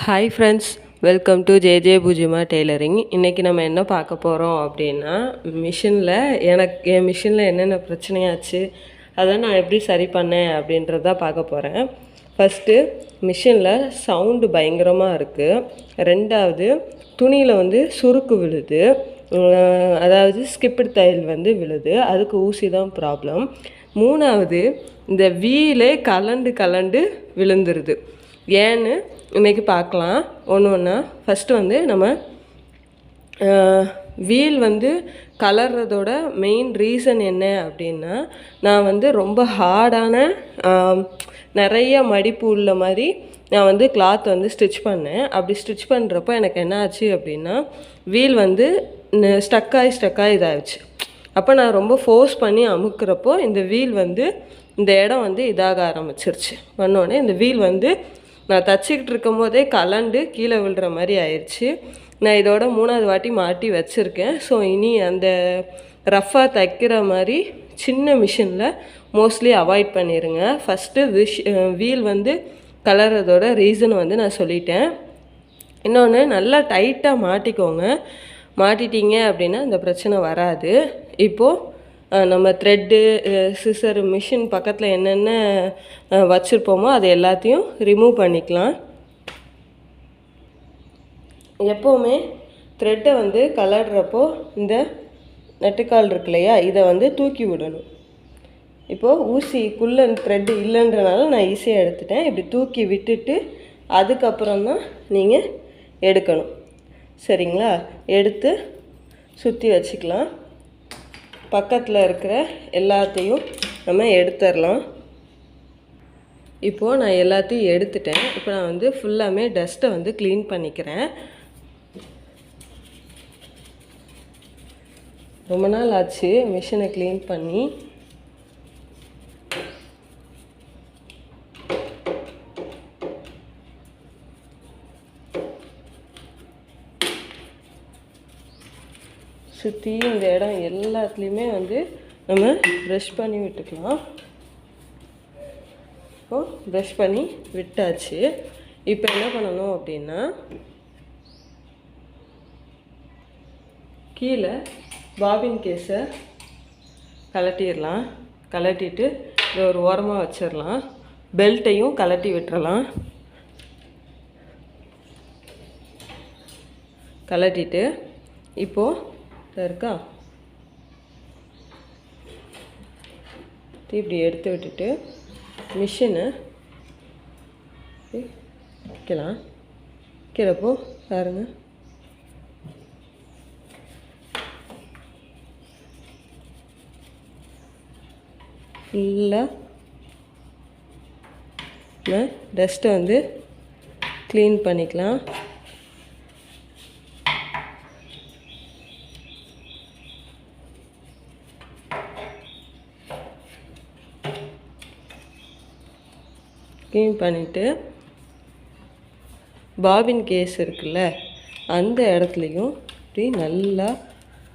Hi friends, welcome to J bujjima tailoring. இன்றைக்கி நம்ம என்ன பார்க்க போகிறோம் அப்படின்னா, என் மிஷினில் என்னென்ன பிரச்சனையாச்சு, அதை நான் எப்படி சரி பண்ணேன் அப்படின்றத பார்க்க போகிறேன். ஃபஸ்ட்டு, மிஷினில் சவுண்டு பயங்கரமாக இருக்குது. ரெண்டாவது, துணியில் சுருக்கு விழுது, அதாவது ஸ்கிப்டு தையல் விழுது, அதுக்கு ஊசி தான் ப்ராப்ளம். மூணாவது, இந்த வீலே கலண்டு விழுந்துருது. ஏன்னு இன்றைக்கி பார்க்கலாம் ஒன்று ஒன்றா. ஃபஸ்ட்டு நம்ம வீல் கலர்றதோட மெயின் ரீசன் என்ன அப்படின்னா, நான் ரொம்ப ஹார்டான நிறைய மடிப்பு உள்ள மாதிரி நான் கிளாத் ஸ்டிச் பண்ணேன். அப்படி ஸ்டிச் பண்ணுறப்போ எனக்கு என்ன ஆச்சு அப்படின்னா, வீல் ஸ்டக்காகி இதாகிடுச்சு. அப்போ நான் ரொம்ப ஃபோர்ஸ் பண்ணி அமுக்கிறப்போ இந்த வீல் இந்த இடம் இதாக ஆரம்பிச்சிருச்சு. பண்ணோடனே இந்த வீல் நான் தச்சிக்கிட்டு இருக்கும் போதே கலண்டு கீழே விழுற மாதிரி ஆயிடுச்சு. நான் இதோட 3வது வாட்டி மாட்டி வச்சுருக்கேன். ஸோ இனி அந்த ரஃப்பாக தைக்கிற மாதிரி சின்ன மிஷினில் மோஸ்ட்லி அவாய்ட் பண்ணிடுங்க. ஃபஸ்ட்டு வீல் கலர்றதோட ரீசன் நான் சொல்லிட்டேன். இன்னொன்று, நல்லா டைட்டாக மாட்டிக்கோங்க. மாட்டிட்டீங்க அப்படின்னா இந்த பிரச்சனை வராது. இப்போது நம்ம த்ரெட்டு, சிசர், மிஷின் பக்கத்தில் என்னென்ன வச்சுருப்போமோ அது எல்லாத்தையும் ரிமூவ் பண்ணிக்கலாம். எப்போவுமே த்ரெட்டை கலர்றப்போ இந்த நெட்டுக்கால் இருக்கு இல்லையா, இதை தூக்கி விடணும். இப்போது ஊசிக்குள்ளே த்ரெட்டு இல்லைன்றனால நான் ஈஸியாக எடுத்துட்டேன். இப்படி தூக்கி விட்டுட்டு அதுக்கப்புறம் தான் நீங்கள் எடுக்கணும். சரிங்களா? எடுத்து சுற்றி வச்சுக்கலாம். பக்கத்தில் இருக்கிற எல்லாத்தையும் நம்ம எடுத்துடலாம். இப்போது நான் எல்லாத்தையும் எடுத்துட்டேன். இப்போ நான் ஃபுல்லாமே டஸ்ட்டை க்ளீன் பண்ணிக்கிறேன். ரொம்ப நாள் ஆச்சு மிஷினை க்ளீன் பண்ணி. சுற்றி இந்த இடம் எல்லாத்துலேயுமே நம்ம ப்ரஷ் பண்ணி விட்டுக்கலாம். இப்போது ப்ரஷ் பண்ணி விட்டாச்சு. இப்போ என்ன பண்ணணும் அப்படின்னா, கீழே பாபின் கேஸை கலட்டிடலாம். கலட்டிட்டு இதை ஒரு ஓரமாக வச்சிடலாம். பெல்ட்டையும் கலட்டி விட்டுறலாம். கலட்டிட்டு இப்போது இருக்கா இப்படி எடுத்து விட்டுட்டு மிஷினை வைக்கலாம். வைக்கிறப்போ பாருங்க, ஃபுல்லாக டஸ்ட்டை க்ளீன் பண்ணிக்கலாம். க்ளீன் பண்ணிவிட்டு பாபின் கேஸ் இருக்குல்ல, அந்த இடத்துலையும் இப்படி நல்லா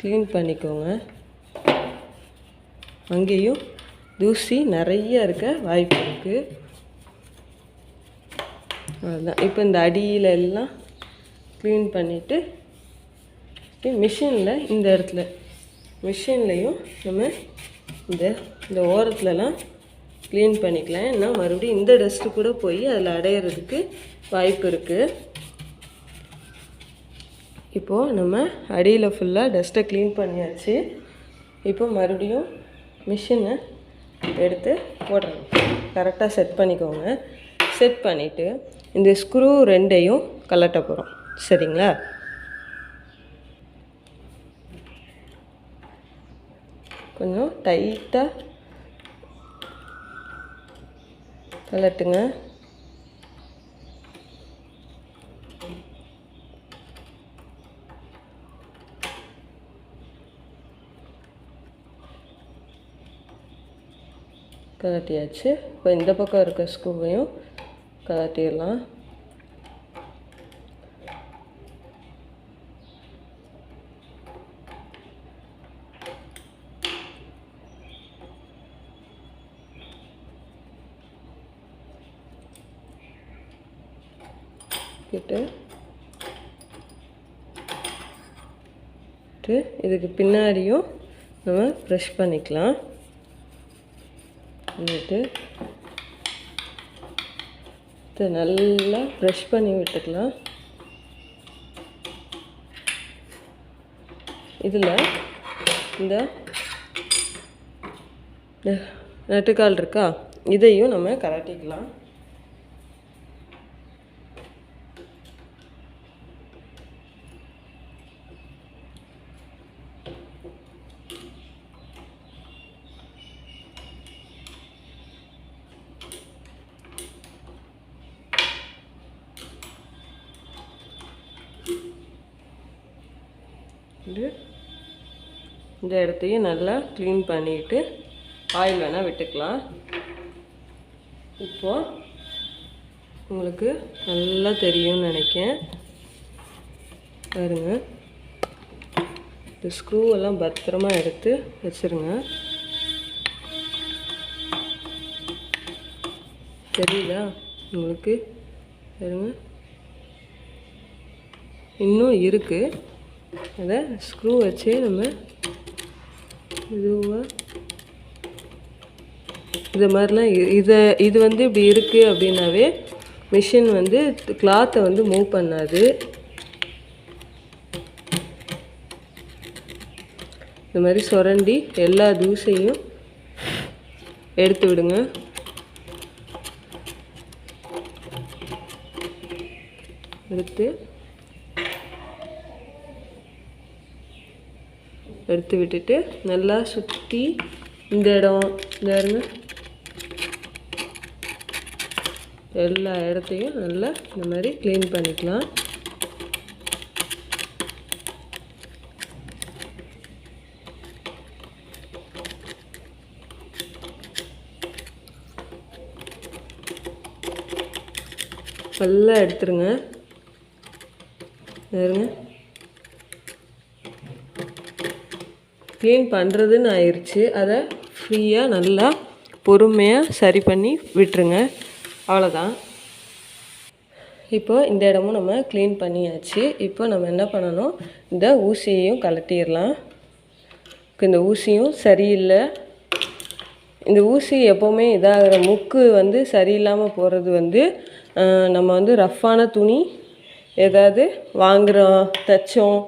க்ளீன் பண்ணிக்கோங்க. அங்கேயும் தூசி நிறைய இருக்க வாய்ப்பு இருக்குது. அதுதான். இப்போ இந்த அடியில் எல்லாம் க்ளீன் பண்ணிவிட்டு மிஷினில் இந்த இடத்துல மிஷின்லேயும் நம்ம இந்த ஓரத்துலலாம் க்ளீன் பண்ணிக்கலாம். ஏன்னா மறுபடியும் இந்த டஸ்ட்டு கூட போய் அதில் அடையிறதுக்கு வாய்ப்பு இருக்குது. இப்போது நம்ம அடியில் ஃபுல்லாக டஸ்ட்டை க்ளீன் பண்ணியாச்சு. இப்போ மறுபடியும் மிஷினை எடுத்து போடணும். கரெக்டாக செட் பண்ணிக்கோங்க. செட் பண்ணிவிட்டு இந்த ஸ்க்ரூ 2ஐயும் கலட்ட போகிறோம். சரிங்களா? கொஞ்சம் டைட்டாக கலட்டுங்க. கலட்டியாச்சு. இப்போ இந்த பக்கம் இருக்க ஸ்க்ரூவையும் கலட்டிடலாம். கிட்ட இதுக்கு பின்னாடியும் நம்ம ப்ரெஷ் பண்ணிக்கலாம். நல்லா ப்ரெஷ் பண்ணி விட்டுக்கலாம். இதில் இந்த நட்டுக்கால் இருக்கா, இதையும் நம்ம கலட்டிக்கலாம். இந்த இடத்தையும் நல்லா க்ளீன் பண்ணிவிட்டு ஆயில் வேணால் விட்டுக்கலாம். இப்போது உங்களுக்கு நல்லா தெரியும்னு நினைக்கிறேன். பாருங்க, இந்த ஸ்க்ரூவெல்லாம் பத்திரமா எடுத்து வச்சுருங்க. தெரியுதா உங்களுக்கு? பாருங்க, இன்னும் இருக்குது. அதை ஸ்க்ரூ வச்சு நம்ம இது மாதிரிலாம் இது வந்து இப்படி இருக்குது அப்படின்னாவே மிஷின் வந்து கிளாத்தை வந்து மூவ் பண்ணாது. இந்த மாதிரி சுரண்டி எல்லா தூசையும் எடுத்து விடுங்க. எடுத்து விட்டுட்டு நல்லா சுற்றி இந்த இடம் இருங்க, எல்லா இடத்தையும் நல்லா இந்த மாதிரி க்ளீன் பண்ணிக்கலாம். நல்லா எடுத்துருங்க. பாருங்க, க்ளீன் பண்ணுறதுன்னு ஆயிடுச்சு. அதை ஃப்ரீயாக நல்லா பொறுமையாக சரி பண்ணி விட்டுருங்க. அவ்வளோதான். இப்போ இந்த இடமும் நம்ம க்ளீன் பண்ணியாச்சு. இப்போ நம்ம என்ன பண்ணணும், இந்த ஊசியையும் கலட்டிடலாம். இந்த ஊசியும் சரியில்லை. இந்த ஊசி எப்போவுமே இதாகிற முக்கு வந்து சரியில்லாமல் போகிறது வந்து நம்ம வந்து ரஃப்பான துணி ஏதாவது வாங்குகிறோம் தைச்சோம்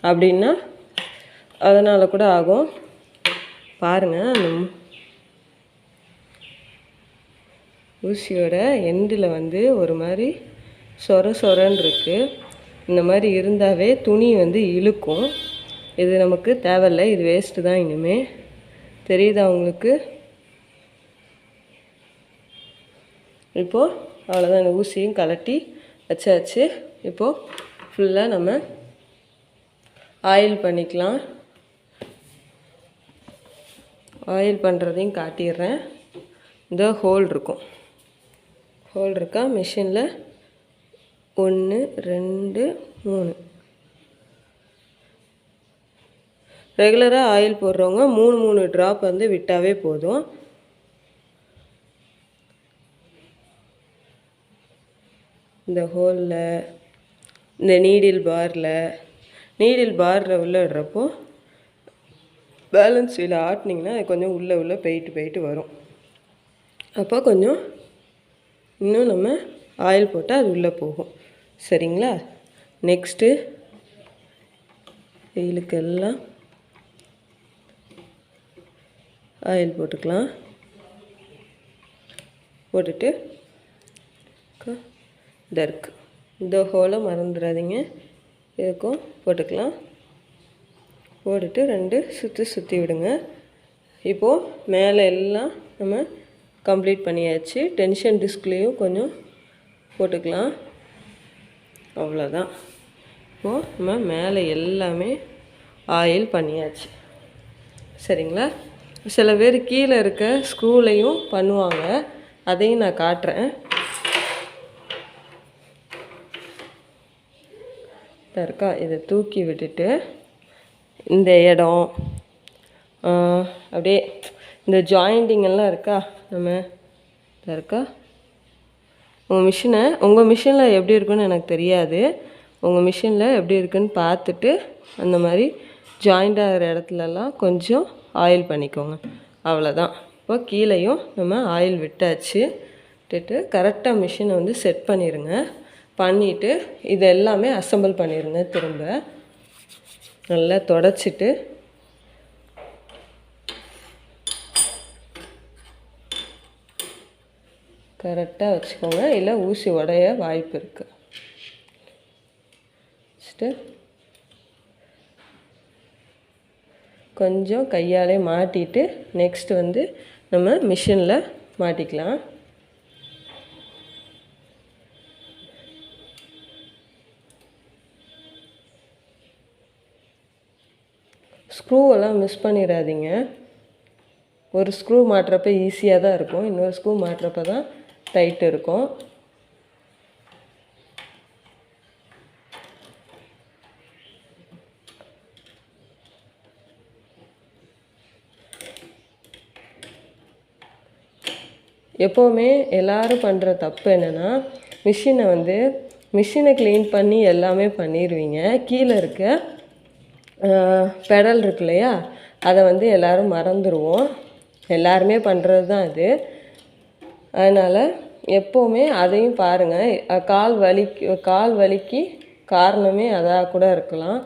அப்படின்னா அதனால் கூட ஆகும். பாருங்கள், அந்த ஊசியோட எண்டில் வந்து ஒரு மாதிரி சொரன்னு இருக்குது. இந்த மாதிரி இருந்தாவே துணி வந்து இழுக்கும். இது நமக்கு தேவையில்லை, இது வேஸ்ட்டு தான். இனிமேல் தெரியுதா உங்களுக்கு? இப்போது அவ்வளோதான், இந்த ஊசியும் கலட்டி வச்சாச்சு. இப்போது ஃபுல்லாக நம்ம ஆயில் பண்ணிக்கலாம். ஆயில் பண்ணுறதையும் காட்டிடுறேன். இந்த ஹோல் இருக்கா மிஷினில்? 1 2 3. ரெகுலராக ஆயில் போடுறவங்க 3 ட்ராப் வந்து விட்டாவே போதும். இந்த ஹோலில், இந்த நீடில் பாரில் உள்ள விடுறப்போ பேலன்ஸ் வீல் ஆட்டினீங்கன்னா அது கொஞ்சம் உள்ளே போயிட்டு வரும். அப்போ கொஞ்சம் இன்னும் நம்ம ஆயில் போட்டால் அது உள்ளே போகும். சரிங்களா? நெக்ஸ்ட்டு வெயிலுக்கெல்லாம் ஆயில் போட்டுக்கலாம். போட்டுட்டு இந்த ஹோலை மறந்துடாதீங்க, இதுக்கும் போட்டுக்கலாம். போட்டுட்டு 2 சுற்றி விடுங்க. இப்போது மேலே எல்லாம் நம்ம கம்ப்ளீட் பண்ணியாச்சு. டென்ஷன் டிஸ்க்லேயும் கொஞ்சம் போட்டுக்கலாம். அவ்வளோதான். இப்போது நம்ம மேலே எல்லாமே ஆயில் பண்ணியாச்சு. சரிங்களா? சில பேர் கீழே இருக்க ஸ்க்ரூலையும் பண்ணுவாங்க, அதையும் நான் காட்டுறேன். இருக்கா, இதை தூக்கி விட்டுட்டு இந்த இடம் அப்படியே இந்த ஜாயிண்டிங்கெல்லாம் இருக்கா, நம்ம இருக்கா உங்கள் மிஷினில் எப்படி இருக்குன்னு எனக்கு தெரியாது. உங்கள் மிஷினில் எப்படி இருக்குன்னு பார்த்துட்டு அந்த மாதிரி ஜாயிண்ட் ஆகிற இடத்துலலாம் கொஞ்சம் ஆயில் பண்ணிக்கோங்க. அவ்வளோதான். இப்போ கீழேயும் நம்ம ஆயில் விட்டுட்டு கரெக்டாக மிஷினை வந்து செட் பண்ணிடுங்க. பண்ணிவிட்டு இது எல்லாமே அசெம்பிள் பண்ணிடுங்க. திரும்ப நல்லா தொடச்சிட்டு கரெக்டாக வச்சுக்கோங்க, இல்லை ஊசி உடைய வாய்ப்பு இருக்குது. வச்சுட்டு கொஞ்சம் கையாலே மாட்டிட்டு நெக்ஸ்ட்டு வந்து நம்ம மிஷினில் மாட்டிக்கலாம். ஸ்க்ரூவெல்லாம் மிஸ் பண்ணிடாதீங்க. ஒரு ஸ்க்ரூ மாட்டுறப்ப ஈஸியாக தான் இருக்கும், இன்னொரு ஸ்க்ரூ மாட்டுறப்ப தான் டைட் இருக்கும். எப்போவுமே எல்லோரும் பண்ணுற தப்பு என்னென்னா, மிஷினை க்ளீன் பண்ணி எல்லாமே பண்ணிடுவீங்க. கீழே இருக்க பெடல் இருக்கு இல்லையா, அதை வந்து எல்லோரும் மறந்துடுவோம். எல்லாருமே பண்ணுறது தான் இது. அதனால் எப்போவுமே அதையும் பாருங்கள். கால் வலிக்கு காரணமே அதாக கூட இருக்கலாம்.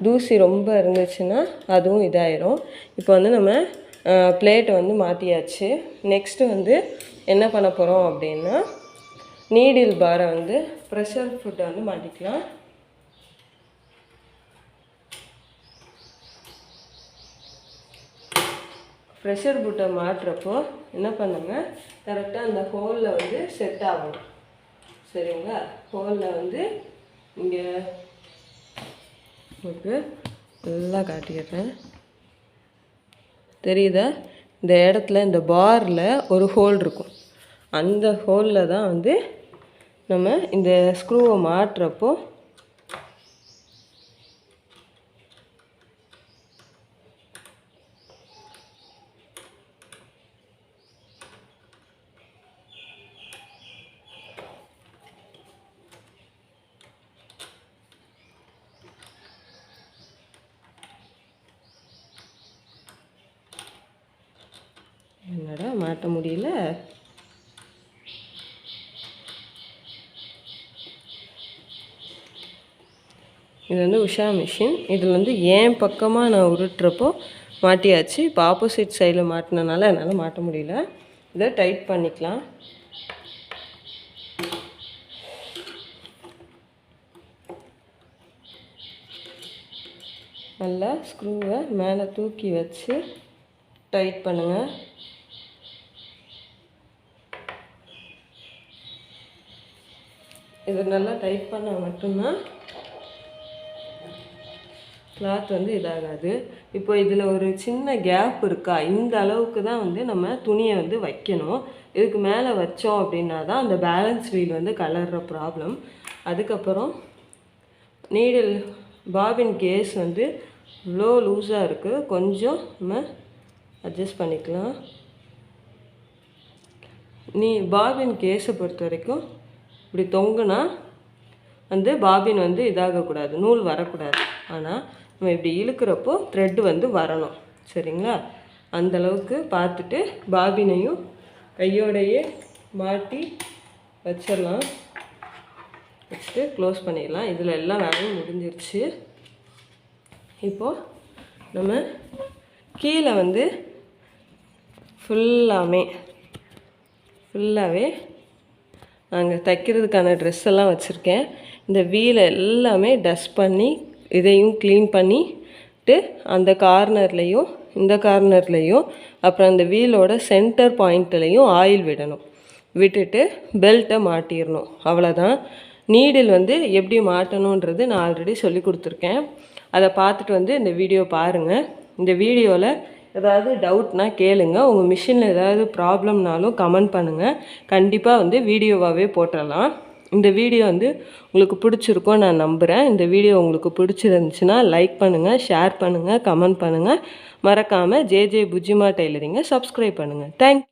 தூசி ரொம்ப இருந்துச்சுன்னா அதுவும் இதாயிரும். இப்போ வந்து நம்ம பிளேட்டை வந்து மாட்டியாச்சு. நெக்ஸ்ட்டு வந்து என்ன பண்ண போகிறோம் அப்படின்னா, நீடில் பாரை வந்து ப்ரெஷர் ஃபுட்டை வந்து மாட்டிக்கலாம். ப்ரெஷர் புட்டை மாட்டுறப்போ என்ன பண்ணுங்க, கரெக்டாக அந்த ஹோலில் வந்து செட் ஆகணும். சரிங்களா? ஹோலில் வந்து இங்கே உங்களுக்கு நல்லா காட்டிடுறேன். தெரியுதா? இந்த இடத்துல இந்த பாரில் ஒரு ஹோல் இருக்கும். அந்த ஹோலில் தான் வந்து நம்ம இந்த ஸ்க்ரூவை மாட்டுறப்போ என்னடா மாட்ட முடியல. இது வந்து உஷா மிஷின். இதில் வந்து ஏன் பக்கமாக நான் உருட்டுறப்போ மாட்டியாச்சு. இப்போ ஆப்போசிட் சைடில் மாட்டினனால என்னால் மாட்ட முடியல. இதை டைட் பண்ணிக்கலாம். நல்லா ஸ்க்ரூவை மேலே தூக்கி வச்சு டைட் பண்ணுங்கள். இது நல்லா டைட் பண்ணால் மட்டும்தான் கிளாத் வந்து இதாகாது. இப்போ இதில் ஒரு சின்ன கேப் இருக்கா, இந்த அளவுக்கு தான் வந்து நம்ம துணியை வந்து வைக்கணும். இதுக்கு மேலே வச்சோம் அப்படின்னா தான் அந்த பேலன்ஸ் வீல் வந்து கலர்ற ப்ராப்ளம். அதுக்கப்புறம் நீடில் பாபின் கேஸ் வந்து இவ்வளோ லூஸாக இருக்குது, கொஞ்சம் நம்ம அட்ஜஸ்ட் பண்ணிக்கலாம். பாபின் கேஸை பொறுத்த வரைக்கும் இப்படி தொங்குனா வந்து பாபின் வந்து இதாகக்கூடாது, நூல் வரக்கூடாது. ஆனால் நம்ம இப்படி இழுக்கிறப்போ த்ரெட்டு வந்து வரணும். சரிங்களா? அந்தளவுக்கு பார்த்துட்டு பாபினையும் கையோடையே மாட்டி வச்சிடலாம். வச்சுட்டு க்ளோஸ் பண்ணிடலாம். இதில் எல்லாம் வேலையும் முடிஞ்சிருச்சு. இப்போது நம்ம கீழே வந்து ஃபுல்லாகவே நாங்கள் தைக்கிறதுக்கான ட்ரெஸ் எல்லாம் வச்சுருக்கேன். இந்த வீலை எல்லாமே டஸ்ட் பண்ணி இதையும் க்ளீன் பண்ணிட்டு அந்த கார்னர்லேயும் இந்த கார்னர்லேயும் அப்புறம் அந்த வீலோட சென்டர் பாயிண்ட்லேயும் ஆயில் விடணும். விட்டுட்டு பெல்ட்டை மாட்டிடணும். அவ்வளோதான். நீடில் வந்து எப்படி மாட்டணுன்றது நான் ஆல்ரெடி சொல்லி கொடுத்துருக்கேன். அதை பார்த்துட்டு வந்து இந்த வீடியோ பாருங்கள். இந்த வீடியோவில் ஏதாவது டவுட்னா கேளுங்க. உங்கள் மிஷினில் ஏதாவது ப்ராப்ளம்னாலும் கமெண்ட் பண்ணுங்கள். கண்டிப்பாக வந்து வீடியோவாகவே போட்டுடலாம். இந்த வீடியோ வந்து உங்களுக்கு பிடிச்சிருக்கோன்னு நான் நம்புகிறேன். இந்த வீடியோ உங்களுக்கு பிடிச்சிருந்துச்சுன்னா லைக் பண்ணுங்கள், ஷேர் பண்ணுங்கள், கமெண்ட் பண்ணுங்கள். மறக்காமல் ஜே புஜ்ஜிமா டெய்லரிங்கை சப்ஸ்கிரைப் பண்ணுங்கள். தேங்க்யூ.